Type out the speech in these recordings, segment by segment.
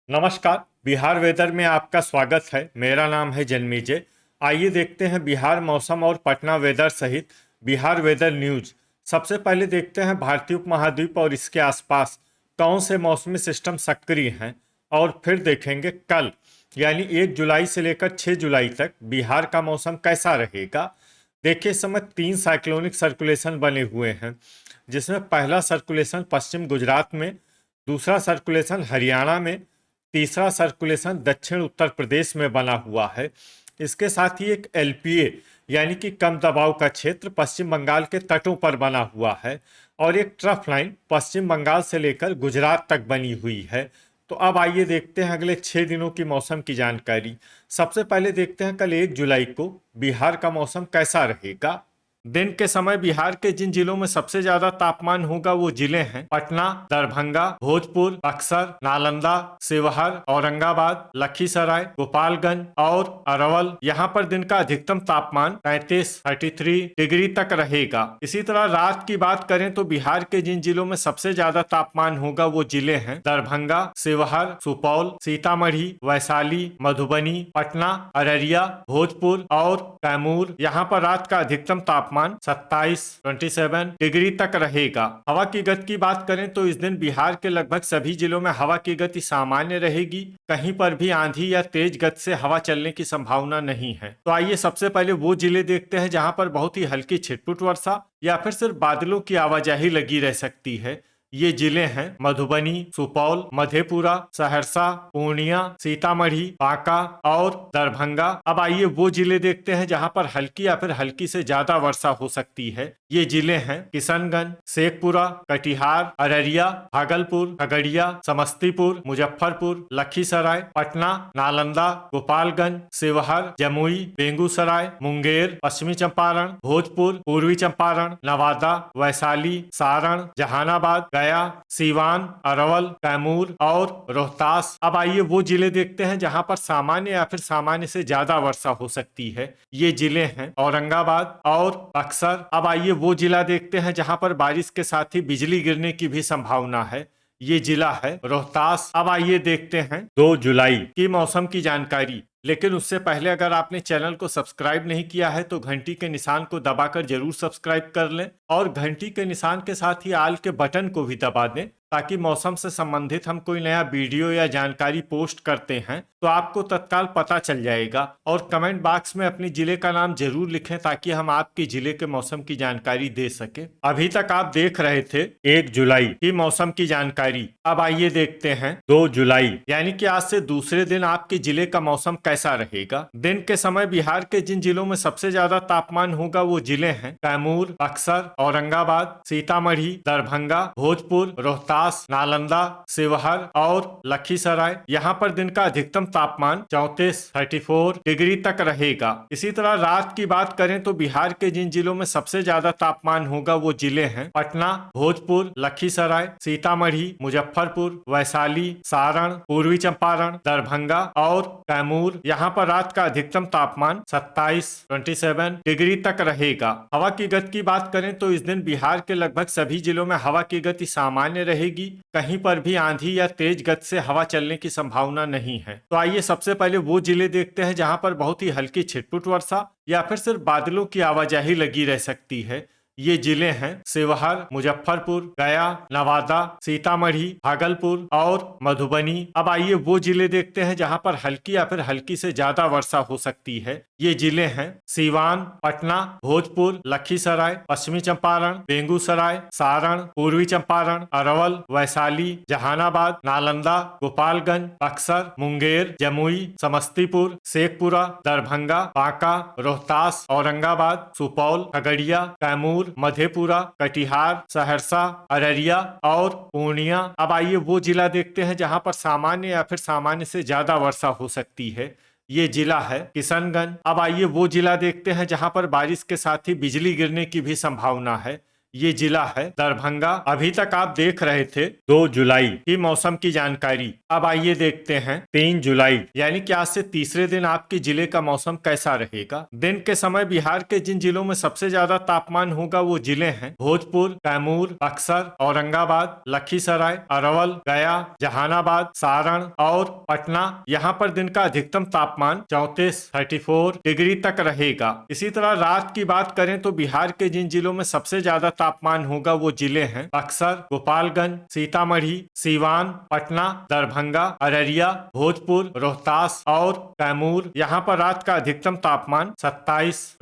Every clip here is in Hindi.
नमस्कार। बिहार वेदर में आपका स्वागत है। मेरा नाम है जन्मेजय। आइए देखते हैं बिहार मौसम और पटना वेदर सहित बिहार वेदर न्यूज। सबसे पहले देखते हैं भारतीय उपमहाद्वीप और इसके आसपास कौन से मौसमी सिस्टम सक्रिय हैं, और फिर देखेंगे कल यानी 1 जुलाई से लेकर 6 जुलाई तक बिहार का मौसम कैसा रहेगा। देखिए, इस समय 3 साइक्लोनिक सर्कुलेशन बने हुए हैं, जिसमें पहला सर्कुलेशन पश्चिम गुजरात में, दूसरा सर्कुलेशन हरियाणा में, तीसरा सर्कुलेशन दक्षिण उत्तर प्रदेश में बना हुआ है। इसके साथ ही एक एलपीए यानी कि कम दबाव का क्षेत्र पश्चिम बंगाल के तटों पर बना हुआ है, और एक ट्रफ लाइन पश्चिम बंगाल से लेकर गुजरात तक बनी हुई है। तो अब आइए देखते हैं अगले 6 दिनों की मौसम की जानकारी। सबसे पहले देखते हैं कल 1 जुलाई को बिहार का मौसम कैसा रहेगा। दिन के समय बिहार के जिन जिलों में सबसे ज्यादा तापमान होगा वो जिले हैं पटना, दरभंगा, भोजपुर, बक्सर, नालंदा, शिवहर, औरंगाबाद, लखीसराय, गोपालगंज और अरवल। यहाँ पर दिन का अधिकतम तापमान 33 डिग्री तक रहेगा। इसी तरह रात की बात करें तो बिहार के जिन जिलों में सबसे ज्यादा तापमान होगा वो जिले हैं दरभंगा, शिवहर, सुपौल, सीतामढ़ी, वैशाली, मधुबनी, पटना, अररिया, भोजपुर और कैमूर। यहाँ पर रात का अधिकतम तापमान 27 डिग्री तक रहेगा। हवा की गति की बात करें तो इस दिन बिहार के लगभग सभी जिलों में हवा की गति सामान्य रहेगी। कहीं पर भी आंधी या तेज गति से हवा चलने की संभावना नहीं है। तो आइए सबसे पहले वो जिले देखते हैं जहां पर बहुत ही हल्की छिटपुट वर्षा या फिर सिर्फ बादलों की आवाजाही लगी रह सकती है। ये जिले हैं मधुबनी, सुपौल, मधेपुरा, सहरसा, पूर्णिया, सीतामढ़ी, बांका और दरभंगा। अब आइए वो जिले देखते हैं जहां पर हल्की या फिर हल्की से ज्यादा वर्षा हो सकती है। ये जिले हैं किशनगंज, शेखपुरा, कटिहार, अररिया, भागलपुर, खगड़िया, समस्तीपुर, मुजफ्फरपुर, लखीसराय, पटना, नालंदा, गोपालगंज, शिवहर, जमुई, बेगूसराय, मुंगेर, पश्चिमी चंपारण, भोजपुर, पूर्वी चंपारण, नवादा, वैशाली, सारण, जहानाबाद, गया, सीवान, अरवल, कैमूर और रोहतास। अब आइए वो जिले देखते हैं जहां पर सामान्य या फिर सामान्य से ज्यादा वर्षा हो सकती है। ये जिले हैं औरंगाबाद और बक्सर। अब आइए वो जिला देखते हैं जहां पर बारिश के साथ ही बिजली गिरने की भी संभावना है। ये जिला है रोहतास। अब आइए देखते हैं 2 जुलाई की मौसम की जानकारी। लेकिन उससे पहले अगर आपने चैनल को सब्सक्राइब नहीं किया है तो घंटी के निशान को दबाकर जरूर सब्सक्राइब कर लें, और घंटी के निशान के साथ ही आल के बटन को भी दबा दें, ताकि मौसम से संबंधित हम कोई नया वीडियो या जानकारी पोस्ट करते हैं तो आपको तत्काल पता चल जाएगा। और कमेंट बॉक्स में अपने जिले का नाम जरूर लिखें ताकि हम आपके जिले के मौसम की जानकारी दे सके। अभी तक आप देख रहे थे 1 जुलाई की मौसम की जानकारी। अब आइए देखते हैं 2 जुलाई यानी कि आज से दूसरे दिन आपके जिले का मौसम कैसा रहेगा। दिन के समय बिहार के जिन जिलों में सबसे ज्यादा तापमान होगा वो जिले हैं कैमूर, बक्सर, औरंगाबाद, सीतामढ़ी, दरभंगा, भोजपुर, रोहतास, नालंदा, शिवहर और लखीसराय। यहाँ पर दिन का अधिकतम तापमान 34 डिग्री तक रहेगा। इसी तरह रात की बात करें तो बिहार के जिन जिलों में सबसे ज्यादा तापमान होगा वो जिले हैं पटना, भोजपुर, लखीसराय, सीतामढ़ी, मुजफ्फरपुर, वैशाली, सारण, पूर्वी चंपारण, दरभंगा और कैमूर। यहाँ पर रात का अधिकतम तापमान 27 डिग्री तक रहेगा। हवा की गति की बात करें तो इस दिन बिहार के लगभग सभी जिलों में हवा की गति सामान्य रहेगी। कहीं पर भी आंधी या तेज गति से हवा चलने की संभावना नहीं है। तो आइए सबसे पहले वो जिले देखते हैं जहां पर बहुत ही हल्की छिटपुट वर्षा या फिर सिर्फ बादलों की आवाजाही लगी रह सकती है। ये जिले हैं शिवहर, मुजफ्फरपुर, गया, नवादा, सीतामढ़ी, भागलपुर और मधुबनी। अब आइए वो जिले देखते हैं जहां पर हल्की या फिर हल्की से ज्यादा वर्षा हो सकती है। ये जिले हैं सीवान, पटना, भोजपुर, लखीसराय, पश्चिमी चंपारण, बेगूसराय, सारण, पूर्वी चंपारण, अरवल, वैशाली, जहानाबाद, नालंदा, गोपालगंज, बक्सर, मुंगेर, जमुई, समस्तीपुर, शेखपुरा, दरभंगा, बांका, रोहतास, औरंगाबाद, सुपौल, खगड़िया, कैमूर, मधेपुरा, कटिहार, सहरसा, अररिया और पूर्णिया। अब आइए वो जिला देखते हैं जहां पर सामान्य या फिर सामान्य से ज्यादा वर्षा हो सकती है। ये जिला है किशनगंज। अब आइए वो जिला देखते हैं जहां पर बारिश के साथ ही बिजली गिरने की भी संभावना है। ये जिला है दरभंगा। अभी तक आप देख रहे थे 2 जुलाई की मौसम की जानकारी। अब आइए देखते हैं 3 जुलाई यानी कि आज से तीसरे दिन आपके जिले का मौसम कैसा रहेगा। दिन के समय बिहार के जिन जिलों में सबसे ज्यादा तापमान होगा वो जिले हैं भोजपुर, कैमूर, बक्सर, औरंगाबाद, लखीसराय, अरवल, गया, जहानाबाद, सारण और पटना। यहाँ पर दिन का अधिकतम तापमान 34 डिग्री तक रहेगा। इसी तरह रात की बात करें तो बिहार के जिन जिलों में सबसे ज्यादा तापमान होगा वो जिले हैं बक्सर, गोपालगंज, सीतामढ़ी, सीवान, पटना, दरभंगा, अररिया, भोजपुर, रोहतास और कैमूर। यहाँ पर रात का अधिकतम तापमान 27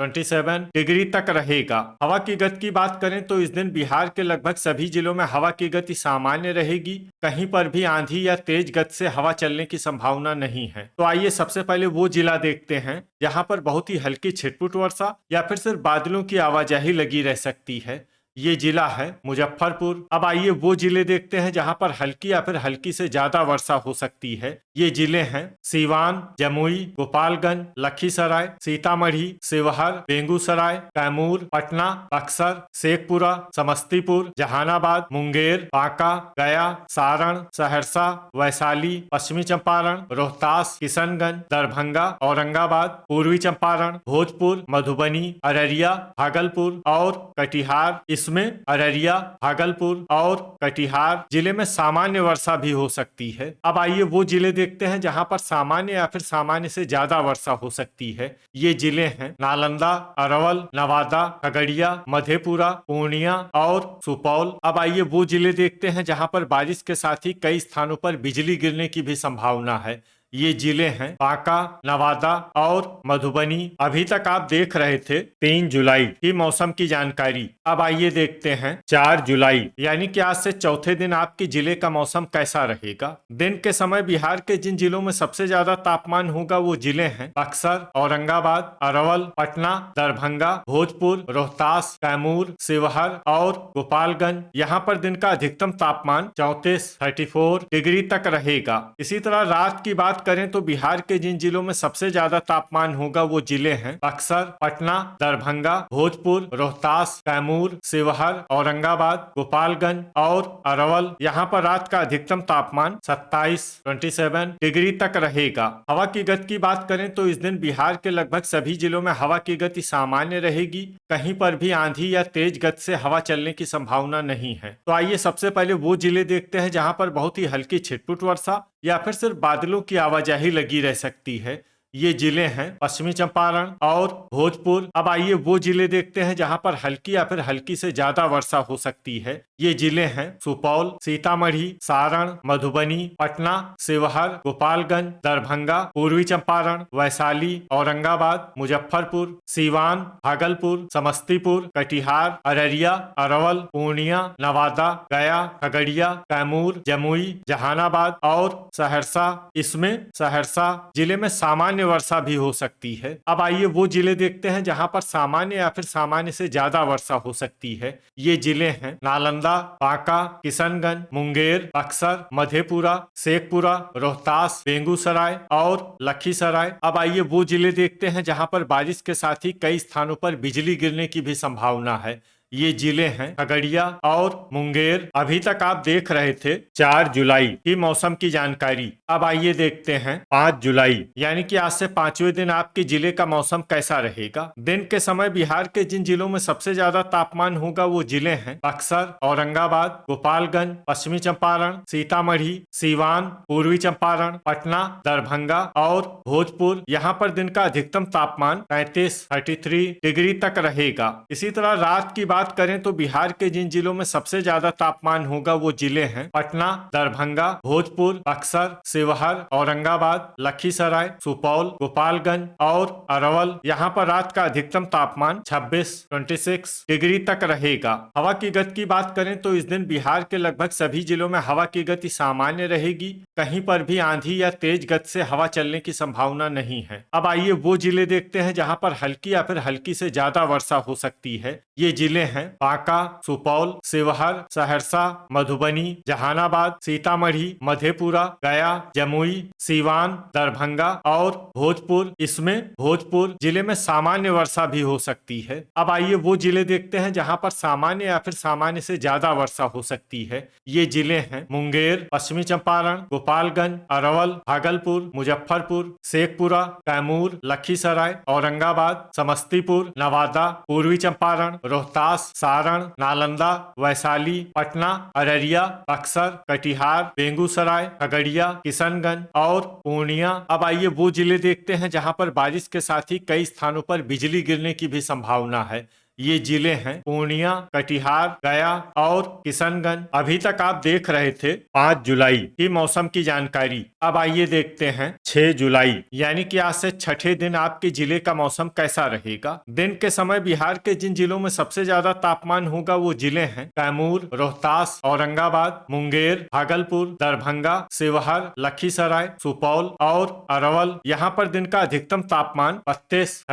डिग्री तक रहेगा। हवा की गति की बात करें तो इस दिन बिहार के लगभग सभी जिलों में हवा की गति सामान्य रहेगी। कहीं पर भी आंधी या तेज गति से हवा चलने की संभावना नहीं है। तो आइए सबसे पहले वो जिला देखते हैं जहां पर बहुत ही हल्की छिटपुट वर्षा या फिर सिर्फ बादलों की आवाजाही लगी रह सकती है। ये जिला है मुजफ्फरपुर। अब आइए वो जिले देखते हैं जहां पर हल्की या फिर हल्की से ज्यादा वर्षा हो सकती है। ये जिले हैं सीवान, जमुई, गोपालगंज, लखीसराय, सीतामढ़ी, शिवहर, बेगूसराय, कैमूर, पटना, बक्सर, शेखपुरा, समस्तीपुर, जहानाबाद, मुंगेर, बांका, गया, सारण, सहरसा, वैशाली, पश्चिमी चंपारण, रोहतास, किशनगंज, दरभंगा, औरंगाबाद, पूर्वी चंपारण, भोजपुर, मधुबनी, अररिया, भागलपुर और कटिहार। इसमें अररिया, भागलपुर और कटिहार जिले में सामान्य वर्षा भी हो सकती है। अब आइए वो जिले देखते हैं जहां पर सामान्य या फिर सामान्य से ज्यादा वर्षा हो सकती है। ये जिले हैं नालंदा, अरवल, नवादा, खगड़िया, मधेपुरा, पूर्णिया और सुपौल। अब आइए वो जिले देखते हैं जहां पर बारिश के साथ ही कई स्थानों पर बिजली गिरने की भी संभावना है। ये जिले हैं बांका, नवादा और मधुबनी। अभी तक आप देख रहे थे 3 जुलाई की मौसम की जानकारी। अब आइए देखते हैं 4 जुलाई यानी कि आज से चौथे दिन आपके जिले का मौसम कैसा रहेगा। दिन के समय बिहार के जिन जिलों में सबसे ज्यादा तापमान होगा वो जिले हैं बक्सर, औरंगाबाद, अरवल, पटना, दरभंगा, भोजपुर, रोहतास, कैमूर, शिवहर और गोपालगंज। यहाँ पर दिन का अधिकतम तापमान 34 डिग्री तक रहेगा। इसी तरह रात की बात करें तो बिहार के जिन जिलों में सबसे ज्यादा तापमान होगा वो जिले हैं बक्सर, पटना, दरभंगा, भोजपुर, रोहतास, कैमूर, शिवहर, औरंगाबाद, गोपालगंज और अरवल। यहाँ पर रात का अधिकतम तापमान 27 डिग्री तक रहेगा। हवा की गति की बात करें तो इस दिन बिहार के लगभग सभी जिलों में हवा की गति सामान्य रहेगी। कहीं पर भी आंधी या तेज गति से हवा चलने की संभावना नहीं है। तो आइए सबसे पहले वो जिले देखते हैं जहां पर बहुत ही हल्की छिटपुट वर्षा या फिर सिर्फ बादलों की आवाजाही लगी रह सकती है। ये जिले हैं पश्चिमी चंपारण और भोजपुर। अब आइए वो जिले देखते हैं जहां पर हल्की या फिर हल्की से ज्यादा वर्षा हो सकती है। ये जिले हैं सुपौल, सीतामढ़ी, सारण, मधुबनी, पटना, शिवहर, गोपालगंज, दरभंगा, पूर्वी चंपारण, वैशाली, औरंगाबाद, मुजफ्फरपुर, सीवान, भागलपुर, समस्तीपुर, कटिहार, अररिया, अरवल, पूर्णिया, नवादा, गया, खगड़िया, कैमूर, जमुई, जहानाबाद और सहरसा। इसमें सहरसा जिले में सामान्य वर्षा भी हो सकती है। अब आइए वो जिले देखते हैं जहां पर सामान्य या फिर सामान्य से ज्यादा वर्षा हो सकती है। ये जिले हैं नालंदा, बांका, किशनगंज, मुंगेर, बक्सर, मधेपुरा, शेखपुरा, रोहतास, बेगूसराय और लखीसराय। अब आइए वो जिले देखते हैं जहां पर बारिश के साथ ही कई स्थानों पर बिजली गिरने की भी संभावना है। ये जिले हैं खगड़िया और मुंगेर। अभी तक आप देख रहे थे 4 जुलाई की मौसम की जानकारी। अब आइए देखते हैं 5 जुलाई यानी कि आज से 5वें दिन आपके जिले का मौसम कैसा रहेगा। दिन के समय बिहार के जिन जिलों में सबसे ज्यादा तापमान होगा वो जिले हैं बक्सर, औरंगाबाद, गोपालगंज, पश्चिमी चंपारण, सीतामढ़ी, सीवान, पूर्वी चंपारण, पटना, दरभंगा और भोजपुर। यहाँ पर दिन का अधिकतम तापमान 33 डिग्री तक रहेगा। इसी तरह रात की बात करें तो बिहार के जिन जिलों में सबसे ज्यादा तापमान होगा वो जिले हैं पटना, दरभंगा, भोजपुर, बक्सर, शिवहर, औरंगाबाद, लखीसराय, सुपौल, गोपालगंज और अरवल। यहाँ पर रात का अधिकतम तापमान 26 डिग्री तक रहेगा। हवा की गति की बात करें तो इस दिन बिहार के लगभग सभी जिलों में हवा की गति सामान्य रहेगी। कहीं पर भी आंधी या तेज गति से हवा चलने की संभावना नहीं है। अब आइए वो जिले देखते हैं जहाँ पर हल्की या फिर हल्की से ज्यादा वर्षा हो सकती है। ये जिले हैं बांका, सुपौल, शिवहर, सहरसा, मधुबनी, जहानाबाद, सीतामढ़ी, मधेपुरा, गया, जमुई, सीवान, दरभंगा और भोजपुर। इसमें भोजपुर जिले में सामान्य वर्षा भी हो सकती है। अब आइए वो जिले देखते हैं जहां पर सामान्य या फिर सामान्य से ज्यादा वर्षा हो सकती है। ये जिले हैं मुंगेर, पश्चिमी चंपारण, गोपालगंज, अरवल, भागलपुर, मुजफ्फरपुर, शेखपुरा, कैमूर, लखीसराय, औरंगाबाद, समस्तीपुर, नवादा, पूर्वी चंपारण, रोहतास, सारण, नालंदा, वैशाली, पटना, अररिया, बक्सर, कटिहार, बेगूसराय, खगड़िया, किशनगंज और पूर्णिया। अब आइए वो जिले देखते हैं जहां पर बारिश के साथ ही कई स्थानों पर बिजली गिरने की भी संभावना है। ये जिले हैं पूर्णिया, कटिहार, गया और किशनगंज। अभी तक आप देख रहे थे 5 जुलाई की मौसम की जानकारी। अब आइए देखते हैं 6 जुलाई यानी कि आज से छठे दिन आपके जिले का मौसम कैसा रहेगा। दिन के समय बिहार के जिन जिलों में सबसे ज्यादा तापमान होगा वो जिले हैं कैमूर, रोहतास, औरंगाबाद, मुंगेर, भागलपुर, दरभंगा, शिवहर, लखीसराय, सुपौल और अरवल। यहाँ पर दिन का अधिकतम तापमान 32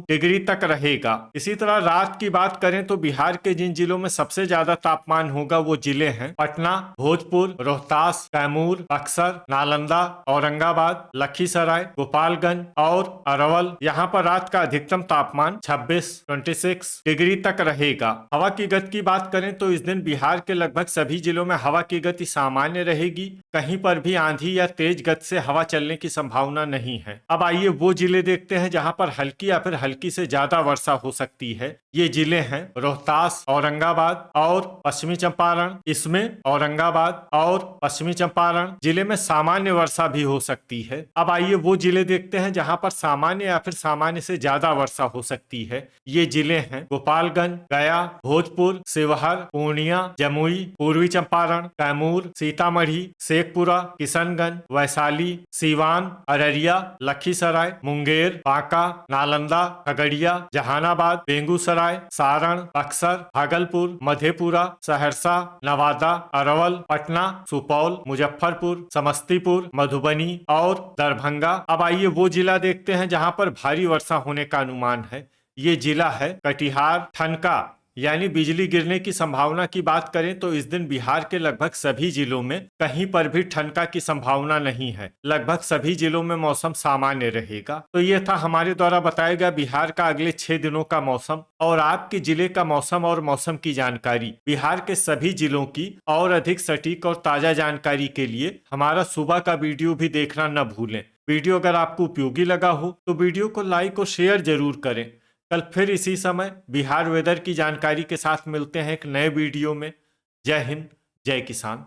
डिग्री तक रहेगा। इसी तरह रात की बात करें तो बिहार के जिन जिलों में सबसे ज्यादा तापमान होगा वो जिले हैं पटना, भोजपुर, रोहतास, कैमूर, बक्सर, नालंदा, औरंगाबाद, लखीसराय, गोपालगंज और अरवल। यहाँ पर रात का अधिकतम तापमान 26 डिग्री तक रहेगा। हवा की गति की बात करें तो इस दिन बिहार के लगभग सभी जिलों में हवा की गति सामान्य रहेगी। कहीं पर भी आंधी या तेज गति से हवा चलने की संभावना नहीं है। अब आइए वो जिले देखते हैं जहाँ पर हल्की या फिर हल्की से ज्यादा वर्षा हो सकती है। ये जिले हैं रोहतास, औरंगाबाद और पश्चिमी चंपारण। इसमें औरंगाबाद और पश्चिमी चंपारण जिले में सामान्य वर्षा भी हो सकती है। अब आइए वो जिले देखते हैं जहां पर सामान्य या फिर सामान्य से ज्यादा वर्षा हो सकती है। ये जिले हैं गोपालगंज, गया, भोजपुर, शिवहर, पूर्णिया, जमुई, पूर्वी चंपारण, कैमूर, सीतामढ़ी, शेखपुरा, किशनगंज, वैशाली, सीवान, अररिया, लखीसराय, मुंगेर, बांका, नालंदा, खगड़िया, जहानाबाद, बेगूसराय, सारण, बक्सर, भागलपुर, मधेपुरा, सहरसा, नवादा, अरवल, पटना, सुपौल, मुजफ्फरपुर, समस्तीपुर, मधुबनी और दरभंगा। अब आइए वो जिला देखते हैं जहां पर भारी वर्षा होने का अनुमान है। ये जिला है कटिहार। ठनका यानी बिजली गिरने की संभावना की बात करें तो इस दिन बिहार के लगभग सभी जिलों में कहीं पर भी ठनका की संभावना नहीं है। लगभग सभी जिलों में मौसम सामान्य रहेगा। तो ये था हमारे द्वारा बताया गया बिहार का अगले 6 दिनों का मौसम और आपके जिले का मौसम और मौसम की जानकारी। बिहार के सभी जिलों की और अधिक सटीक और ताजा जानकारी के लिए हमारा सुबह का वीडियो भी देखना न भूलें। वीडियो अगर आपको उपयोगी लगा हो तो वीडियो को लाइक और शेयर जरूर करें। कल फिर इसी समय बिहार वेदर की जानकारी के साथ मिलते हैं एक नए वीडियो में। जय हिंद, जय किसान।